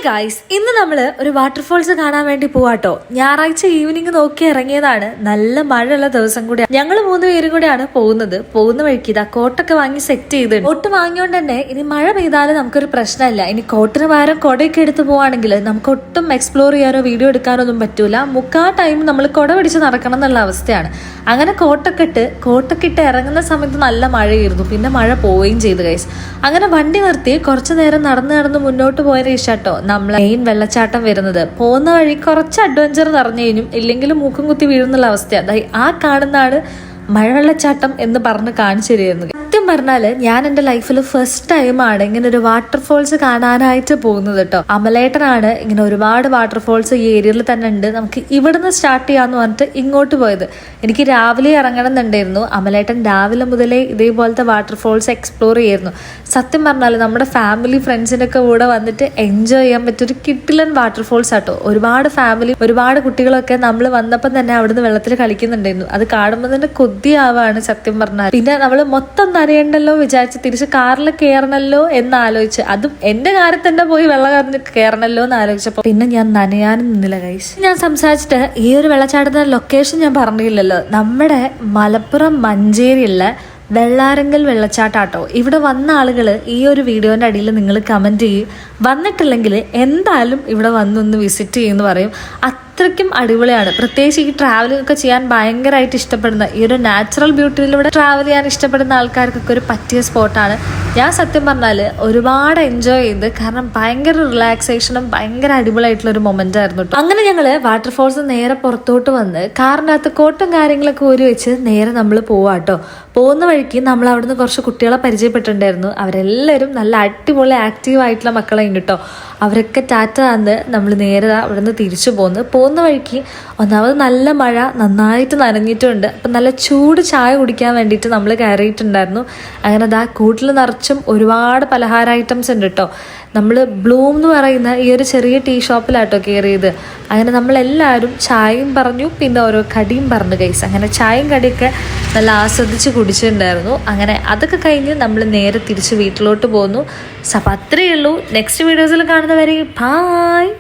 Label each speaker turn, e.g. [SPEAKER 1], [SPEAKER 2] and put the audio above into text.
[SPEAKER 1] Guys, ഇന്ന് നമ്മൾ ഒരു വാട്ടർഫോൾസ് കാണാൻ വേണ്ടി പോവാട്ടോ. ഞായറാഴ്ച ഈവനിങ് നോക്കി ഇറങ്ങിയതാണ്. നല്ല മഴയുള്ള ദിവസം കൂടി. ഞങ്ങൾ 3 പേരും കൂടെയാണ് പോകുന്നത്. പോകുന്ന വഴിക്ക് ഇതാ കോട്ടൊക്കെ വാങ്ങി സെറ്റ് ചെയ്ത്. കോട്ട് വാങ്ങിയോണ്ട് തന്നെ ഇനി മഴ പെയ്താലും നമുക്കൊരു പ്രശ്നമില്ല. ഇനി കോട്ടിന് പകരം കൊടയൊക്കെ എടുത്ത് പോവാണെങ്കിൽ നമുക്ക് ഒട്ടും എക്സ്പ്ലോർ ചെയ്യാനോ വീഡിയോ എടുക്കാനോ ഒന്നും പറ്റൂല. മുക്കാ ടൈം നമ്മൾ കൊട പിടിച്ച് നടക്കണം എന്നുള്ള അവസ്ഥയാണ്. അങ്ങനെ കോട്ടൊക്കെ ഇട്ട് ഇറങ്ങുന്ന സമയത്ത് നല്ല മഴയായിരുന്നു. പിന്നെ മഴ പോവുകയും ചെയ്തു ഗൈസ്. അങ്ങനെ വണ്ടി നിർത്തി കുറച്ചു നേരം നടന്ന് മുന്നോട്ട് പോയതിന് ശേഷം നമ്മളെ മെയിൻ വെള്ളച്ചാട്ടം വരുന്നത്. പോകുന്ന വഴി കുറച്ച് അഡ്വഞ്ചർ നിറഞ്ഞു കഴിഞ്ഞും ഇല്ലെങ്കിലും മൂക്കും കുത്തി വീഴുന്നുള്ള അവസ്ഥയാണ്. ആ കാണുന്നതാണ് മഴവെള്ളച്ചാട്ടം എന്ന് പറഞ്ഞ് കാണിച്ചു തരുന്നത്. സത്യം പറഞ്ഞാല് ഞാൻ എൻ്റെ ലൈഫിൽ ഫസ്റ്റ് ടൈമാണ് ഇങ്ങനെ ഒരു വാട്ടർഫോൾസ് കാണാനായിട്ട് പോകുന്നത് കേട്ടോ. അമലേട്ടനാണ് ഇങ്ങനെ ഒരുപാട് വാട്ടർഫോൾസ് ഈ ഏരിയയിൽ തന്നെ ഉണ്ട്, നമുക്ക് ഇവിടുന്ന് സ്റ്റാർട്ട് ചെയ്യാന്ന് പറഞ്ഞിട്ട് ഇങ്ങോട്ട് പോയത്. എനിക്ക് രാവിലെ ഇറങ്ങണം എന്നുണ്ടായിരുന്നു. അമലേട്ടൻ രാവിലെ മുതലേ ഇതേപോലത്തെ വാട്ടർഫോൾസ് എക്സ്പ്ലോർ ചെയ്യായിരുന്നു. സത്യം പറഞ്ഞാൽ നമ്മുടെ ഫാമിലി ഫ്രണ്ട്സിൻ്റെ ഒക്കെ കൂടെ വന്നിട്ട് എൻജോയ് ചെയ്യാൻ പറ്റിയൊരു കിട്ടിലൻ വാട്ടർഫോൾസ് ആട്ടോ. ഒരുപാട് ഫാമിലി ഒരുപാട് കുട്ടികളൊക്കെ നമ്മൾ വന്നപ്പം തന്നെ അവിടുന്ന് വെള്ളത്തിൽ കളിക്കുന്നുണ്ടായിരുന്നു. അത് കാണുമ്പോൾ തന്നെ കൊതിയാവാണ് സത്യം പറഞ്ഞാൽ. പിന്നെ നമ്മൾ മൊത്തം നനയണ്ടല്ലോ വിചാരിച്ച് തിരിച്ച് കാറിൽ കയറണല്ലോ എന്നാലോചിച്ച്, അതും എന്റെ കാറിൽ തന്നെ പോയി വെള്ളം കയറണല്ലോ എന്ന് ആലോചിച്ചപ്പോൾ പിന്നെ ഞാൻ നനയാനും നിന്നില്ല ഗൈസ്. ഞാൻ സംസാരിച്ചിട്ട് ഈ ഒരു വെള്ളച്ചാട്ടത്തിന്റെ ലൊക്കേഷൻ ഞാൻ പറഞ്ഞില്ലല്ലോ. നമ്മുടെ മലപ്പുറം മഞ്ചേരിയുള്ള വെള്ളാരങ്കൽ വെള്ളച്ചാട്ടാട്ടോ. ഇവിടെ വന്ന ആളുകൾ ഈ ഒരു വീഡിയോന്റെ അടിയിൽ നിങ്ങൾ കമന്റ് ചെയ്യും. വന്നിട്ടില്ലെങ്കിൽ എന്തായാലും ഇവിടെ വന്നൊന്ന് വിസിറ്റ് ചെയ്യുമെന്ന് പറയും. അത്രയ്ക്കും അടിപൊളിയാണ്. പ്രത്യേകിച്ച് ഈ ട്രാവലിംഗ് ഒക്കെ ചെയ്യാൻ ഭയങ്കരമായിട്ട് ഇഷ്ടപ്പെടുന്ന, ഈ ഒരു നാച്ചുറൽ ബ്യൂട്ടിയിലൂടെ ട്രാവൽ ചെയ്യാൻ ഇഷ്ടപ്പെടുന്ന ആൾക്കാർക്കൊക്കെ ഒരു പറ്റിയ സ്പോട്ടാണ്. ഞാൻ സത്യം പറഞ്ഞാൽ ഒരുപാട് എൻജോയ് ചെയ്ത്, കാരണം ഭയങ്കര റിലാക്സേഷനും ഭയങ്കര അടിപൊളിയായിട്ടുള്ള ഒരു മൊമെന്റ് ആയിരുന്നു കേട്ടോ. അങ്ങനെ ഞങ്ങള് വാട്ടർഫോൾസ് നേരെ പുറത്തോട്ട് വന്ന് കാറിനകത്ത് കോട്ടും കാര്യങ്ങളൊക്കെ ഊരി വെച്ച് നേരെ നമ്മൾ പോവാട്ടോ. പോകുന്ന വഴിക്ക് നമ്മൾ അവിടുന്ന് കുറച്ച് കുട്ടികളെ പരിചയപ്പെട്ടിട്ടുണ്ടായിരുന്നു. അവരെല്ലാവരും നല്ല അടിപൊളി ആക്റ്റീവ് ആയിട്ടുള്ള മക്കളെ ഉണ്ട് കേട്ടോ. അവരൊക്കെ ടാറ്റ തന്ന് നമ്മൾ നേരെ അവിടുന്ന് തിരിച്ചു പോകുന്ന വഴിക്ക് ഒന്നാമത് നല്ല മഴ, നന്നായിട്ട് നനഞ്ഞിട്ടുണ്ട്. അപ്പം നല്ല ചൂട് ചായ കുടിക്കാൻ വേണ്ടിയിട്ട് നമ്മൾ കയറിയിട്ടുണ്ടായിരുന്നു. അങ്ങനെ അതാ കൂട്ടിൽ നിറച്ചും ഒരുപാട് പലഹാര ഐറ്റംസ് ഉണ്ട് കേട്ടോ. നമ്മൾ ബ്ലൂം എന്ന് പറയുന്ന ഈ ഒരു ചെറിയ ടീ ഷോപ്പിലാട്ടോ കയറിയത്. അങ്ങനെ നമ്മളെല്ലാവരും ചായയും പറഞ്ഞു, പിന്നെ ഓരോ കടിയും പറഞ്ഞു ഗൈസ്. അങ്ങനെ ചായയും കടിയൊക്കെ നല്ല ആസ്വദിച്ച് കുടിച്ചിട്ടുണ്ടായിരുന്നു. അങ്ങനെ അതൊക്കെ കഴിഞ്ഞ് നമ്മൾ നേരെ തിരിച്ച് വീട്ടിലോട്ട് പോന്നു. അപ്പോൾ അത്രയേ ഉള്ളൂ. നെക്സ്റ്റ് വീഡിയോസിൽ കാണുന്നവരെ ബായ്.